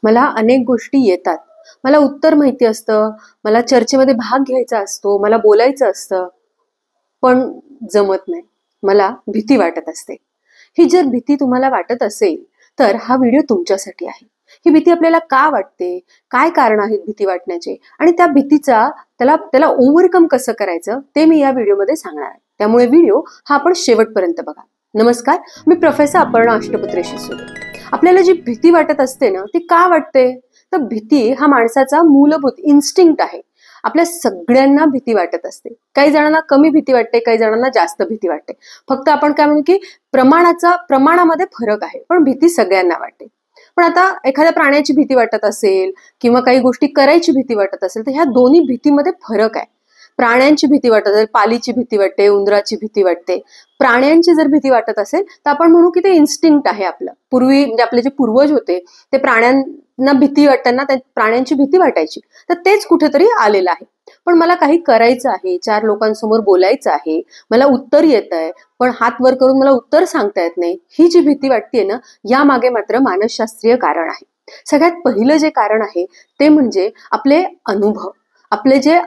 मला अनेक गोष्टी येतात. मला उत्तर माहिती असतं, मला चर्चेमध्ये भाग घ्यायचा असतो, मला बोलायचं असतं, पण जमत नाही. मला भीती वाटत असते. ही जर भीती तुम्हाला वाटत असेल तर हा व्हिडिओ तुमच्यासाठी आहे. ही भीती आपल्याला का वाटते, काय कारण आहेत भीती वाटण्याचे, आणि त्या भीतीचा त्याला ओव्हरकम कसं करायचं ते मी या व्हिडिओमध्ये सांगणार आहे. त्यामुळे व्हिडिओ हा आपण शेवटपर्यंत बघा. नमस्कार, मी प्रोफेसर अपर्णा अष्टपत्रे शिसोदे. आपल्याला जी भीती वाटत असते ना, ती का वाटते? तर भीती हा माणसाचा मूलभूत इन्स्टिंक्ट आहे. आपल्या सगळ्यांना भीती वाटत असते. काही जणांना कमी भीती वाटते, काही जणांना जास्त भीती वाटते. फक्त आपण काय म्हणू की प्रमाणामध्ये फरक आहे, पण भीती सगळ्यांना वाटते. पण आता एखाद्या प्राण्याची भीती वाटत असेल किंवा काही गोष्टी करायची भीती वाटत असेल तर ह्या दोन्ही भीतीमध्ये फरक आहे. प्राण्यांची भीती वाटत असेल, पालीची भीती वाटते, उंदराची भीती वाटते. प्राण्यांची जर भीती वाटत असेल तर आपण म्हणू की ते इन्स्टिंक्ट आहे आपलं. पूर्वी म्हणजे आपले जे पूर्वज होते ते प्राण्यांना भीती वाटताना त्या प्राण्यांची भीती वाटायची, तर तेच कुठेतरी आलेलं आहे. पण मला काही करायचं आहे, 4 लोकांसमोर बोलायचं आहे, मला उत्तर येत आहे पण हात वर करून मला उत्तर सांगता येत नाही, ही जी भीती वाटते ना, यामागे मात्र मानसशास्त्रीय कारण आहे. सगळ्यात पहिलं जे कारण आहे ते म्हणजे आपले अनुभव, आपले जे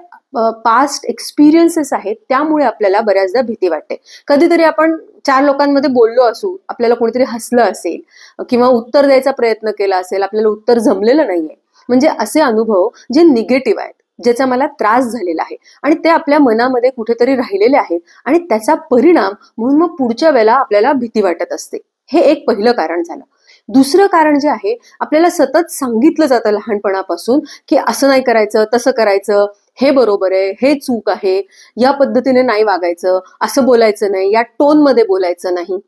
पास्ट एक्सपिरियन्सेस आहेत त्यामुळे आपल्याला बऱ्याचदा भीती वाटते. कधीतरी आपण 4 लोकांमध्ये बोललो असू, आपल्याला कोणीतरी हसलं असेल किंवा उत्तर द्यायचा प्रयत्न केला असेल, आपल्याला उत्तर जमलेलं नाहीये, म्हणजे असे अनुभव जे निगेटिव्ह आहेत, ज्याचा मला त्रास झालेला आहे आणि ते आपल्या मनामध्ये कुठेतरी राहिलेले आहेत आणि त्याचा परिणाम म्हणून मग पुढच्या वेळेला आपल्याला भीती वाटत असते. हे एक पहिलं कारण झालं. दुसरं कारण जे आहे, आपल्याला सतत सांगितलं जातं लहानपणापासून की असं नाही करायचं, तसं करायचं, हे बरोबर आहे, हे चूक आहे, या पद्धतीने नाही वागायचं, असं बोलायचं नाही, या टोनमध्ये बोलायचं नाही.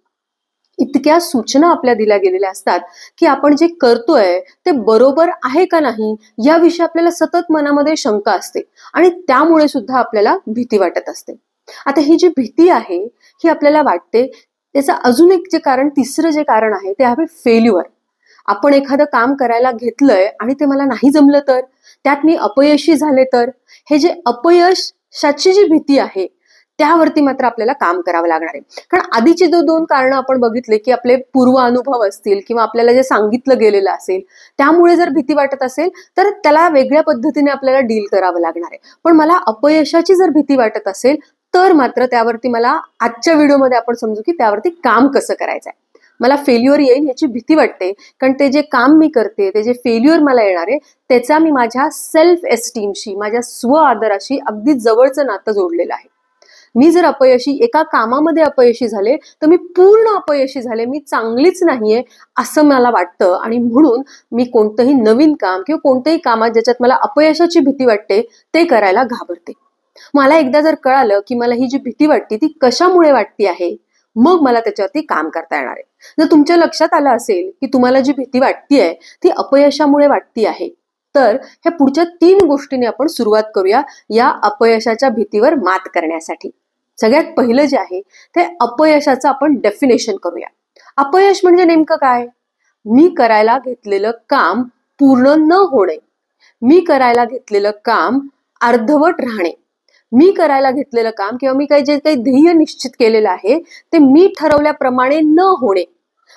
इतक्या सूचना आपल्या दिल्या गेलेल्या असतात की आपण जे करतोय ते बरोबर आहे का नाही याविषयी आपल्याला सतत मनामध्ये शंका असते आणि त्यामुळे सुद्धा आपल्याला भीती वाटत असते. आता ही जी भीती आहे ही आपल्याला वाटते, त्याचं अजून एक जे कारण, तिसरं जे कारण आहे ते आहे फेल्युअर. आपण एखादं काम करायला घेतलंय आणि ते मला नाही जमलं तर, त्यात मी अपयशी झाले तर, हे जे अपयशाची जी भीती आहे त्यावरती मात्र आपल्याला काम करावं लागणार आहे. कारण आधीचे जो 2 कारण आपण बघितले की आपले पूर्व अनुभव असतील किंवा आपल्याला जे सांगितलं गेलेलं असेल त्यामुळे जर भीती वाटत असेल तर त्याला वेगळ्या पद्धतीने आपल्याला डील करावं लागणार आहे. पण मला अपयशाची जर भीती वाटत असेल तर मात्र त्यावरती मला आजच्या व्हिडिओमध्ये आपण समजू की त्यावरती काम कसं करायचं आहे. मला फेल्युअर येईल याची भीती वाटते, कारण ते जे काम मी करते, ते जे फेल्युअर मला येणार आहे त्याचा मी माझ्या सेल्फ एस्टीमशी, माझ्या स्व आदराशी अगदी जवळचं नातं जोडलेलं आहे. मी जर एका कामामध्ये अपयशी झाले तर मी पूर्ण अपयशी झाले, मी चांगलीच नाहीये असं मला वाटतं आणि म्हणून मी कोणतंही नवीन काम किंवा कोणत्याही कामात ज्याच्यात मला अपयशाची भीती वाटते ते करायला घाबरते. मला एकदा जर कळालं की मला ही जी भीती वाटते ती कशामुळे वाटते आहे, मग मला त्याच्यावरती काम करता येणार आहे. जर तुमच्या लक्षात आलं असेल की तुम्हाला जी भीती वाटतेय ती अपयशामुळे वाटते आहे, तर ह्या पुढच्या 3 गोष्टींनी आपण सुरुवात करूया या अपयशाच्या भीतीवर मात करण्यासाठी. सगळ्यात पहिलं जे आहे ते अपयशाचं आपण डेफिनेशन करूया. अपयश म्हणजे नेमकं काय? मी करायला घेतलेलं काम पूर्ण न होणे, मी करायला घेतलेलं काम अर्धवट राहणे, मी करायला घेतलेलं काम किंवा मी जे काही ध्येय निश्चित केलेलं आहे ते मी ठरवल्याप्रमाणे न होणे,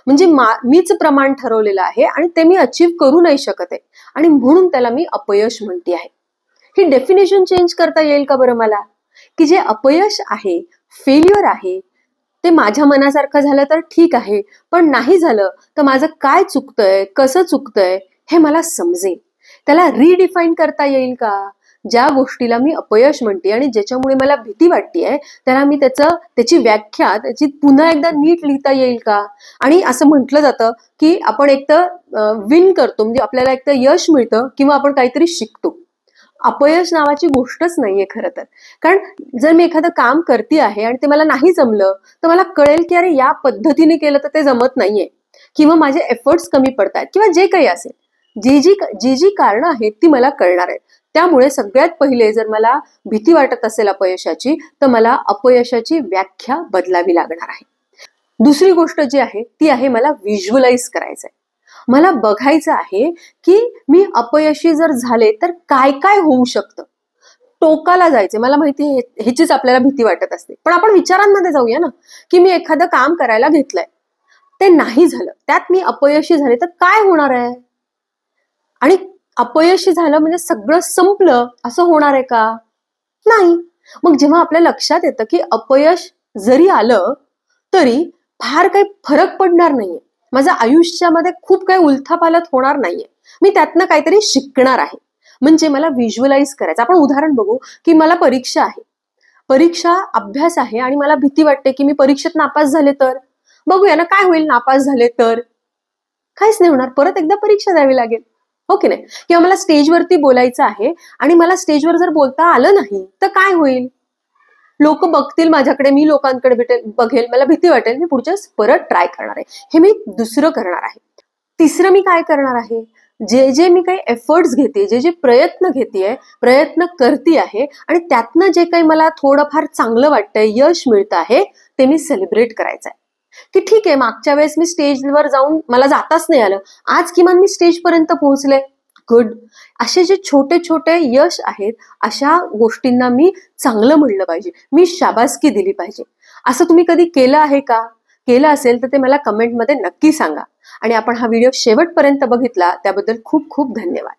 म्हणजे मीच प्रमाण ठरवलेलं आहे आणि ते मी अचीव्ह करू नाही शकत आहे आणि म्हणून त्याला मी अपयश म्हणते आहे. ही डेफिनेशन चेंज करता येईल का बरं मला? की जे अपयश आहे, फेल्युअर आहे, ते माझ्या मनासारखं झालं तर ठीक आहे, पण नाही झालं तर माझं काय चुकतंय, कसं चुकतंय हे मला समजेल. त्याला रिडिफाईन करता येईल का? ज्या गोष्टीला मी अपयश म्हणते आणि ज्याच्यामुळे मला भीती वाटतेय त्याला मी त्याची व्याख्या त्याची पुन्हा एकदा नीट लिहिता येईल का? आणि असं म्हटलं जातं की आपण एकतर विन करतो, म्हणजे आपल्याला एकतर यश मिळतं किंवा आपण काहीतरी शिकतो. अपयश नावाची गोष्टच नाहीये खरं तर. कारण जर मी एखादं काम करते आहे आणि ते मला नाही जमलं तर मला कळेल की अरे या पद्धतीने केलं तर ते जमत नाहीये किंवा माझे एफर्ट्स कमी पडतात किंवा जे काही असेल, जी कारणं आहेत ती मला कळणार आहेत. त्यामुळे सगळ्यात पहिले जर मला भीती वाटत असेल अपयशाची तर मला अपयशाची व्याख्या बदलावी लागणार आहे. दुसरी गोष्ट जी आहे ती आहे मला व्हिज्युअलाइज करायचं आहे. मला बघायचं आहे की मी अपयशी जर झाले तर काय काय होऊ शकतं. टोकाला जायचे, मला माहिती आहे ह्याचीच आपल्याला भीती वाटत असते, पण आपण विचारांमध्ये जाऊया ना की मी एखादं काम करायला घेतलंय, ते नाही झालं, त्यात मी अपयशी झाले तर काय होणार आहे. आणि अपयशी झालं म्हणजे सगळं संपलं असं होणार आहे का? नाही. मग जेव्हा आपल्या लक्षात येतं की अपयश जरी आलं तरी फार काही फरक पडणार नाहीये, माझ्या आयुष्यामध्ये खूप काही उलथापालथ होणार नाहीये, मी त्यातनं काहीतरी शिकणार आहे, म्हणजे मला व्हिज्युअलाइज करायचं. आपण उदाहरण बघू की मला परीक्षा आहे, परीक्षा अभ्यास आहे आणि मला भीती वाटते की मी परीक्षेत नापास झाले तर, बघूया ना काय होईल नापास झाले तर. काहीच नाही होणार, परत एकदा परीक्षा द्यावी लागेल, हो की नाही? किंवा मला स्टेजवरती बोलायचं आहे आणि मला स्टेजवर जर बोलता आलं नाही तर काय होईल? लोक बघतील माझ्याकडे, मी लोकांकडे बघेल, मला भीती वाटेल, मी पुढच्या परत ट्राय करणार आहे, हे मी दुसरं करणार आहे. तिसरं मी काय करणार आहे, जे जे मी काही एफर्ट्स घेते, जे जे प्रयत्न घेते, प्रयत्न करते आहे आणि त्यातनं जे काही मला थोडंफार चांगलं वाटतंय, यश मिळतं आहे, ते मी सेलिब्रेट करायचं आहे. की ठीक आहे, मागच्या वेळेस मी स्टेजवर जाऊन मला जाताच नाही आलं, आज किमान मी स्टेजपर्यंत पोहोचले, गुड. असे जे छोटे छोटे यश आहेत, अशा गोष्टींना मी चांगलं म्हणलं पाहिजे, मी शाबासकी दिली पाहिजे. असं तुम्ही कधी केलं आहे का? केलं असेल तर ते मला कमेंटमध्ये नक्की सांगा. आणि आपण हा व्हिडिओ शेवटपर्यंत बघितला त्याबद्दल खूप खूप धन्यवाद.